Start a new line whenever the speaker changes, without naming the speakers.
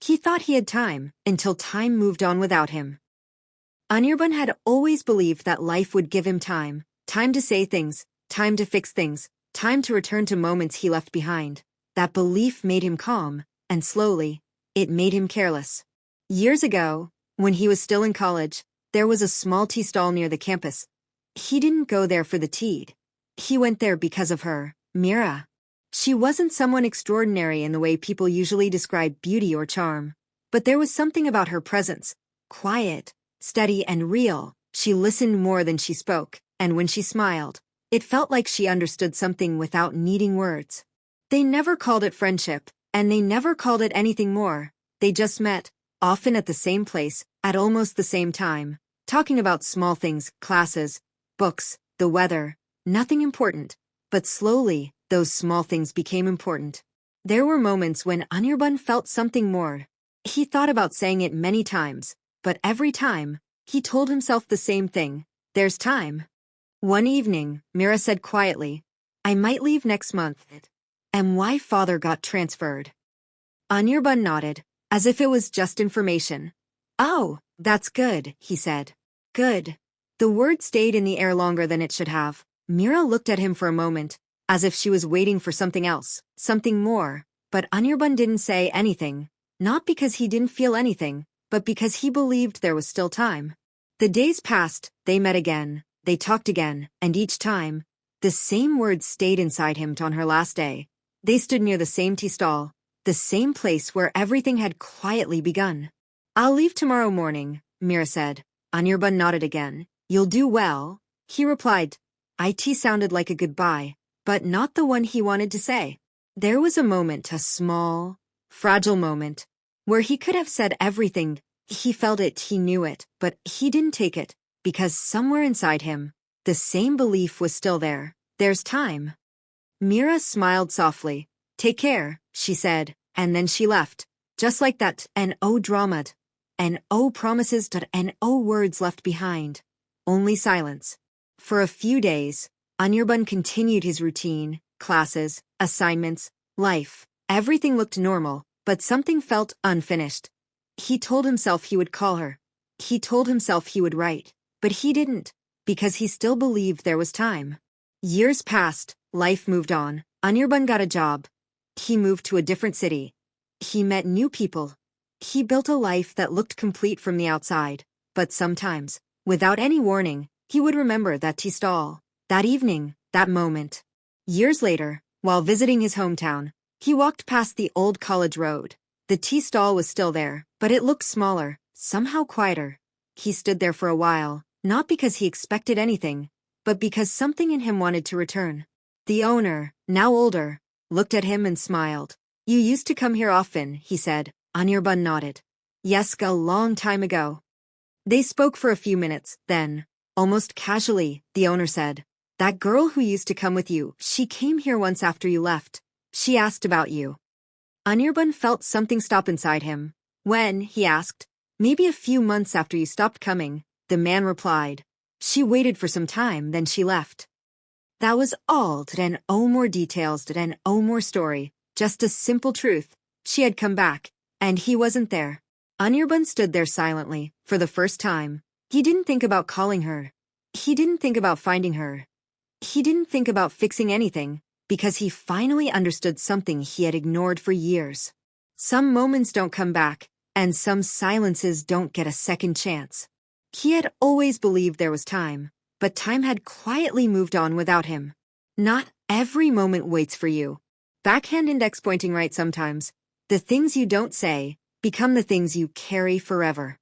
He thought he had time, until time moved on without him. Anirban had always believed that life would give him time, time to say things, time to fix things, time to return to moments he left behind. That belief made him calm, and slowly, it made him careless. Years ago, when he was still in college, there was a small tea stall near the campus. He didn't go there for the tea. He went there because of her, Mira. She wasn't someone extraordinary in the way people usually describe beauty or charm. But there was something about her presence, quiet, steady and real. She listened more than she spoke, and when she smiled, it felt like she understood something without needing words. They never called it friendship, and they never called it anything more. They just met, often at the same place, at almost the same time, talking about small things, classes, books, the weather, nothing important. But slowly, those small things became important. There were moments when Anirban felt something more. He thought about saying it many times, but every time, he told himself the same thing: there's time. One evening, Mira said quietly, "I might leave next month." And why father got transferred. Anirban nodded, as if it was just information. "Oh, that's good," he said. "Good." The word stayed in the air longer than it should have. Mira looked at him for a moment, as if she was waiting for something else, something more. But Anirban didn't say anything, not because he didn't feel anything, but because he believed there was still time. The days passed, they met again, they talked again, and each time, the same words stayed inside him. On her last day, they stood near the same tea stall, the same place where everything had quietly begun. "I'll leave tomorrow morning," Mira said. Anirban nodded again. "You'll do well," he replied. It sounded like a goodbye, but not the one he wanted to say. There was a moment, a small, fragile moment, where he could have said everything. He felt it, he knew it, but he didn't take it, because somewhere inside him, the same belief was still there. There's time. Mira smiled softly. "Take care," she said, and then she left. Just like that, and oh drama, and oh promises, and oh words left behind. Only silence. For a few days, Anirban continued his routine, classes, assignments, life. Everything looked normal, but something felt unfinished. He told himself he would call her. He told himself he would write. But he didn't, because he still believed there was time. Years passed, life moved on. Anirban got a job. He moved to a different city. He met new people. He built a life that looked complete from the outside. But sometimes, without any warning, he would remember that tea stall, that evening, that moment. Years later, while visiting his hometown, he walked past the old college road. The tea stall was still there, but it looked smaller, somehow quieter. He stood there for a while, not because he expected anything, but because something in him wanted to return. The owner, now older, looked at him and smiled. "You used to come here often," he said. Anirban nodded. "Yes, a long time ago." They spoke for a few minutes, then, almost casually, the owner said, "That girl who used to come with you, she came here once after you left. She asked about you." Anirban felt something stop inside him. "When?" he asked. "Maybe a few months after you stopped coming," the man replied. "She waited for some time, then she left." That was all. And oh more details, and oh more story. Just a simple truth. She had come back, and he wasn't there. Anirban stood there silently, for the first time. He didn't think about calling her. He didn't think about finding her. He didn't think about fixing anything, because he finally understood something he had ignored for years. Some moments don't come back, and some silences don't get a second chance. He had always believed there was time, but time had quietly moved on without him. Not every moment waits for you. Backhand index pointing right sometimes. The things you don't say become the things you carry forever.